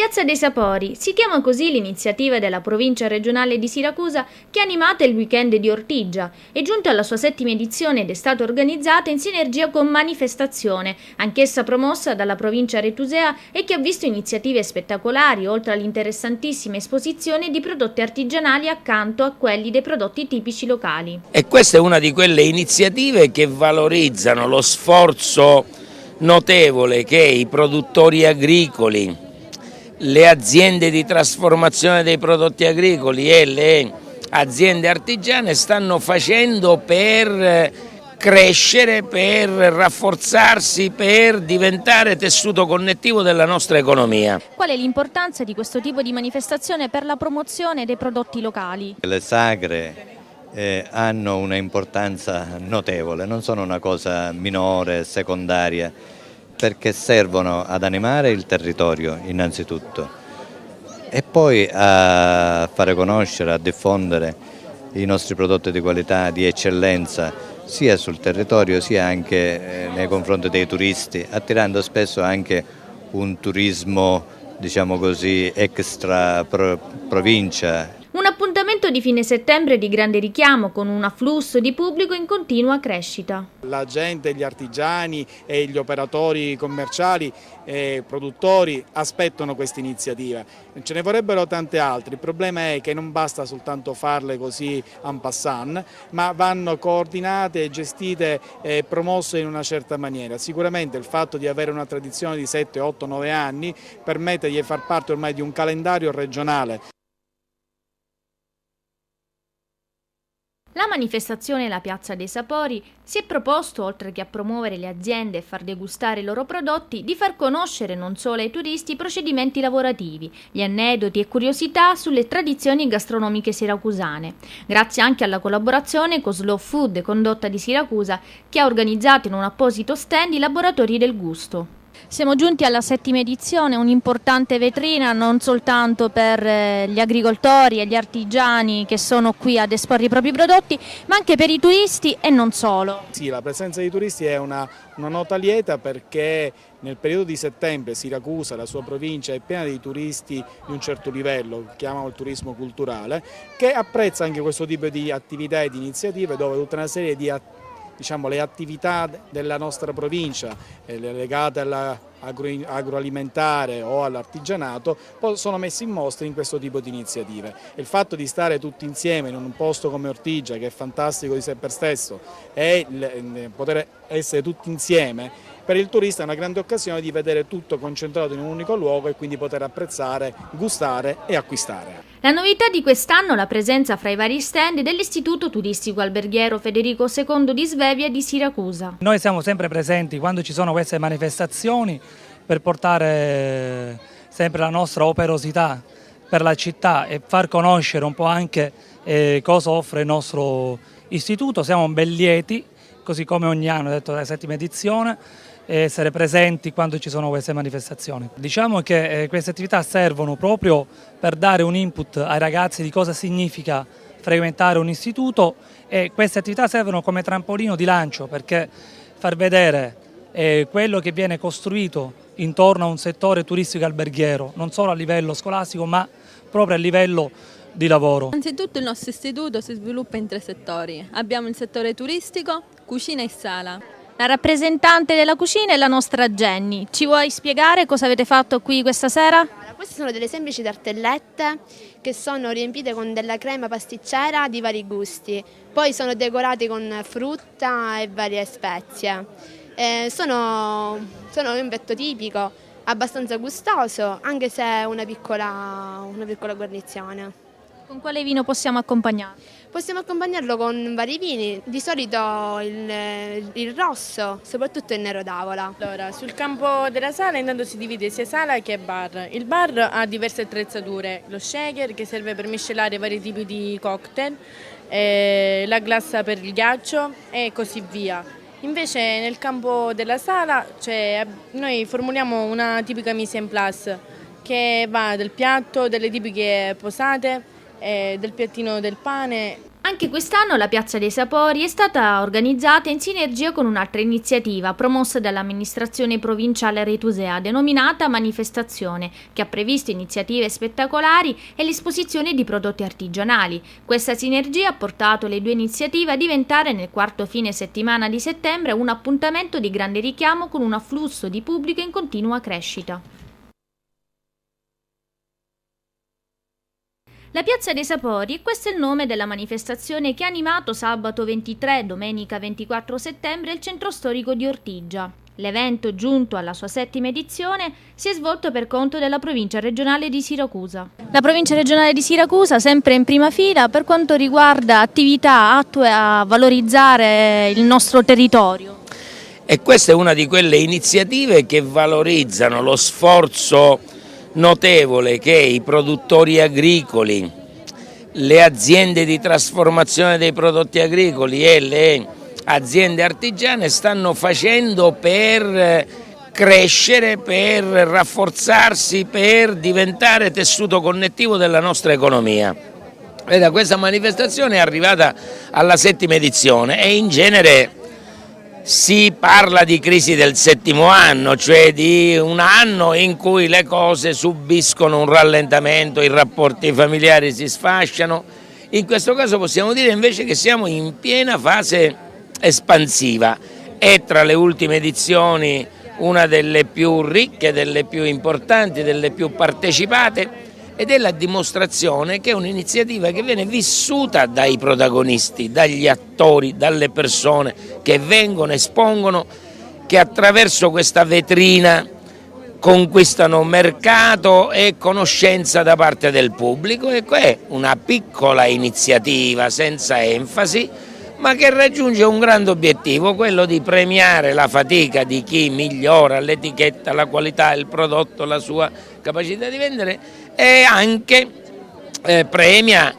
Piazza dei Sapori, si chiama così l'iniziativa della provincia regionale di Siracusa che è animata il weekend di Ortigia. È giunta alla sua 7ª edizione ed è stata organizzata in sinergia con Manifestazione, anch'essa promossa dalla provincia retusea e che ha visto iniziative spettacolari oltre all'interessantissima esposizione di prodotti artigianali accanto a quelli dei prodotti tipici locali. E questa è una di quelle iniziative che valorizzano lo sforzo notevole che i produttori agricoli, le aziende di trasformazione dei prodotti agricoli e le aziende artigiane stanno facendo per crescere, per rafforzarsi, per diventare tessuto connettivo della nostra economia. Qual è l'importanza di questo tipo di manifestazione per la promozione dei prodotti locali? Le sagre hanno una importanza notevole, non sono una cosa minore, secondaria, perché servono ad animare il territorio innanzitutto e poi a fare conoscere, a diffondere i nostri prodotti di qualità, di eccellenza, sia sul territorio sia anche nei confronti dei turisti, attirando spesso anche un turismo, diciamo così, extra provincia. Un appuntamento di fine settembre di grande richiamo con un afflusso di pubblico in continua crescita. La gente, gli artigiani e gli operatori commerciali e produttori aspettano questa iniziativa. Ce ne vorrebbero tante altre, il problema è che non basta soltanto farle così en passant, ma vanno coordinate, gestite e promosse in una certa maniera. Sicuramente il fatto di avere una tradizione di 7, 8, 9 anni permette di far parte ormai di un calendario regionale. La manifestazione La Piazza dei Sapori si è proposto, oltre che a promuovere le aziende e far degustare i loro prodotti, di far conoscere non solo ai turisti i procedimenti lavorativi, gli aneddoti e curiosità sulle tradizioni gastronomiche siracusane. Grazie anche alla collaborazione con Slow Food, condotta di Siracusa, che ha organizzato in un apposito stand i laboratori del gusto. Siamo giunti alla 7ª edizione, un'importante vetrina non soltanto per gli agricoltori e gli artigiani che sono qui ad esporre i propri prodotti, ma anche per i turisti e non solo. Sì, la presenza dei turisti è una nota lieta perché nel periodo di settembre Siracusa, la sua provincia, è piena di turisti di un certo livello, che chiamano il turismo culturale, che apprezza anche questo tipo di attività e di iniziative dove tutta una serie di le attività della nostra provincia legate all'agroalimentare o all'artigianato sono messe in mostra in questo tipo di iniziative. Il fatto di stare tutti insieme in un posto come Ortigia, che è fantastico di sé per stesso, e poter essere tutti insieme, per il turista è una grande occasione di vedere tutto concentrato in un unico luogo e quindi poter apprezzare, gustare e acquistare. La novità di quest'anno è la presenza fra i vari stand dell'Istituto Turistico Alberghiero Federico II di Svevia di Siracusa. Noi siamo sempre presenti quando ci sono queste manifestazioni per portare sempre la nostra operosità per la città e far conoscere un po' anche cosa offre il nostro istituto. Siamo ben lieti, così come ogni anno, detto dalla 7ª edizione, essere presenti quando ci sono queste manifestazioni. Diciamo che queste attività servono proprio per dare un input ai ragazzi di cosa significa frequentare un istituto e queste attività servono come trampolino di lancio perché far vedere quello che viene costruito intorno a un settore turistico alberghiero, non solo a livello scolastico ma proprio a livello di lavoro. Anzitutto il nostro istituto si sviluppa in 3 settori. Abbiamo il settore turistico, cucina e sala. La rappresentante della cucina è la nostra Jenny. Ci vuoi spiegare cosa avete fatto qui questa sera? Queste sono delle semplici tartellette che sono riempite con della crema pasticcera di vari gusti, poi sono decorate con frutta e varie spezie. Sono un piatto tipico, abbastanza gustoso, anche se è una piccola guarnizione. Con quale vino possiamo accompagnarlo? Possiamo accompagnarlo con vari vini, di solito il rosso, soprattutto il nero d'avola. Allora, sul campo della sala intanto si divide sia sala che bar. Il bar ha diverse attrezzature, lo shaker che serve per miscelare vari tipi di cocktail, la glassa per il ghiaccio e così via. Invece nel campo della sala noi formuliamo una tipica mise en place che va del piatto, delle tipiche posate, del piattino del pane. Anche quest'anno la Piazza dei Sapori è stata organizzata in sinergia con un'altra iniziativa promossa dall'amministrazione provinciale retusea, denominata Manifestazione, che ha previsto iniziative spettacolari e l'esposizione di prodotti artigianali. Questa sinergia ha portato le due iniziative a diventare nel quarto fine settimana di settembre un appuntamento di grande richiamo con un afflusso di pubblico in continua crescita. La Piazza dei Sapori, questo è il nome della manifestazione che ha animato sabato 23 e domenica 24 settembre il centro storico di Ortigia. L'evento, giunto alla sua 7ª edizione, si è svolto per conto della provincia regionale di Siracusa. La provincia regionale di Siracusa sempre in prima fila per quanto riguarda attività attue a valorizzare il nostro territorio. E questa è una di quelle iniziative che valorizzano lo sforzo notevole che i produttori agricoli, le aziende di trasformazione dei prodotti agricoli e le aziende artigiane stanno facendo per crescere, per rafforzarsi, per diventare tessuto connettivo della nostra economia. Questa manifestazione è arrivata alla 7ª edizione e in genere si parla di crisi del 7° anno, cioè di un anno in cui le cose subiscono un rallentamento, i rapporti familiari si sfasciano. In questo caso possiamo dire invece che siamo in piena fase espansiva. È tra le ultime edizioni una delle più ricche, delle più importanti, delle più partecipate ed è la dimostrazione che è un'iniziativa che viene vissuta dai protagonisti, dagli attori, dalle persone che vengono, espongono, che attraverso questa vetrina conquistano mercato e conoscenza da parte del pubblico. Ecco, è una piccola iniziativa senza enfasi, ma che raggiunge un grande obiettivo, quello di premiare la fatica di chi migliora l'etichetta, la qualità, il prodotto, la sua capacità di vendere e anche premia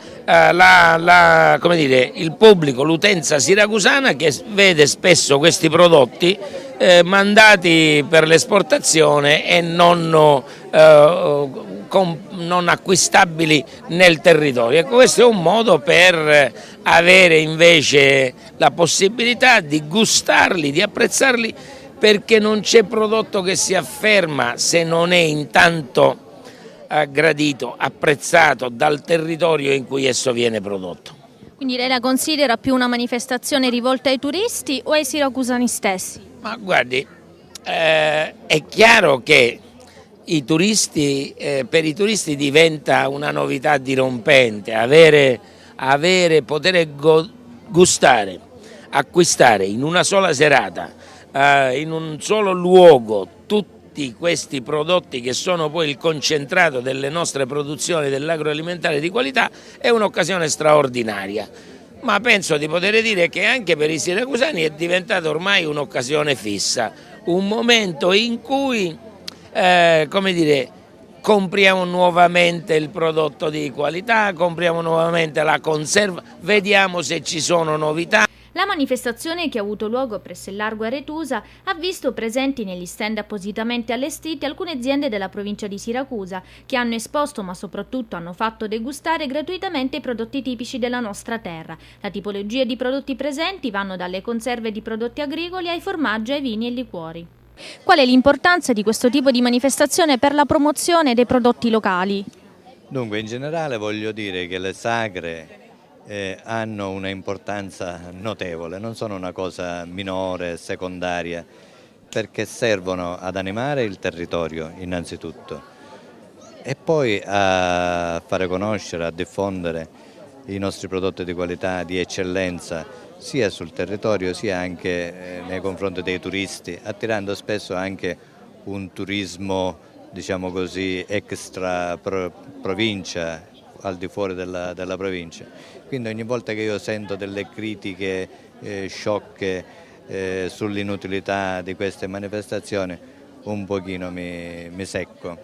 il pubblico, l'utenza siracusana che vede spesso questi prodotti mandati per l'esportazione e non acquistabili nel territorio. Ecco, questo è un modo per avere invece la possibilità di gustarli, di apprezzarli, perché non c'è prodotto che si afferma se non è intanto gradito, apprezzato dal territorio in cui esso viene prodotto. Quindi lei la considera più una manifestazione rivolta ai turisti o ai siracusani stessi? Ma guardi, è chiaro che per i turisti diventa una novità dirompente, poter gustare, acquistare in una sola serata, in un solo luogo, tutti questi prodotti che sono poi il concentrato delle nostre produzioni dell'agroalimentare di qualità è un'occasione straordinaria. Ma penso di poter dire che anche per i siracusani è diventata ormai un'occasione fissa, un momento in cui compriamo nuovamente il prodotto di qualità, compriamo nuovamente la conserva, vediamo se ci sono novità. La manifestazione, che ha avuto luogo presso il Largo Aretusa, ha visto presenti negli stand appositamente allestiti alcune aziende della provincia di Siracusa che hanno esposto, ma soprattutto hanno fatto degustare gratuitamente i prodotti tipici della nostra terra. La tipologia di prodotti presenti vanno dalle conserve di prodotti agricoli ai formaggi, ai vini e liquori. Qual è l'importanza di questo tipo di manifestazione per la promozione dei prodotti locali? Dunque, in generale voglio dire che le sagre hanno una importanza notevole, non sono una cosa minore, secondaria, perché servono ad animare il territorio innanzitutto e poi a fare conoscere, a diffondere i nostri prodotti di qualità, di eccellenza, sia sul territorio sia anche nei confronti dei turisti, attirando spesso anche un turismo, diciamo così, extra provincia, al di fuori della provincia. Quindi ogni volta che io sento delle critiche sciocche sull'inutilità di queste manifestazioni, un pochino mi secco.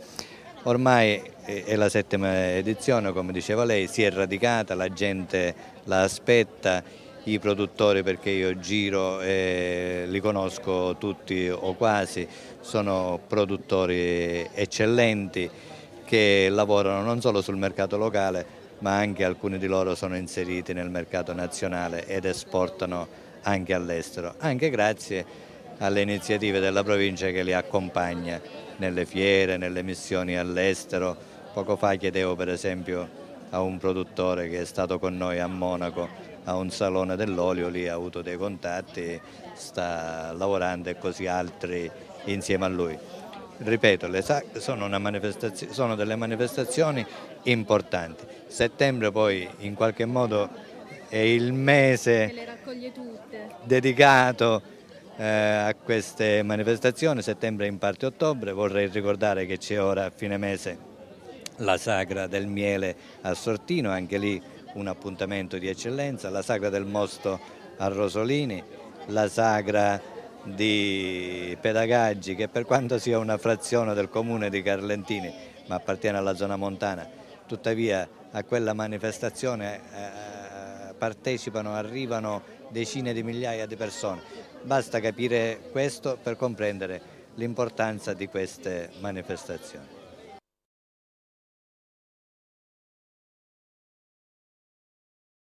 Ormai è la 7ª edizione, come diceva lei, si è radicata, la gente la aspetta, i produttori, perché io giro e li conosco tutti o quasi, sono produttori eccellenti che lavorano non solo sul mercato locale ma anche alcuni di loro sono inseriti nel mercato nazionale ed esportano anche all'estero, anche grazie alle iniziative della provincia che li accompagna nelle fiere, nelle missioni all'estero. Poco fa chiedevo per esempio a un produttore che è stato con noi a Monaco a un salone dell'olio, lì ha avuto dei contatti, sta lavorando e così altri insieme a lui. Ripeto, le sagre sono delle manifestazioni importanti. Settembre poi in qualche modo è il mese le raccoglie tutte. dedicato a queste manifestazioni, settembre in parte ottobre. Vorrei ricordare che c'è ora a fine mese la sagra del miele a Sortino, anche lì un appuntamento di eccellenza, la sagra del mosto a Rosolini, la sagra di Pedagaggi, che per quanto sia una frazione del comune di Carlentini ma appartiene alla zona montana, tuttavia a quella manifestazione arrivano decine di migliaia di persone. Basta capire questo per comprendere l'importanza di queste manifestazioni.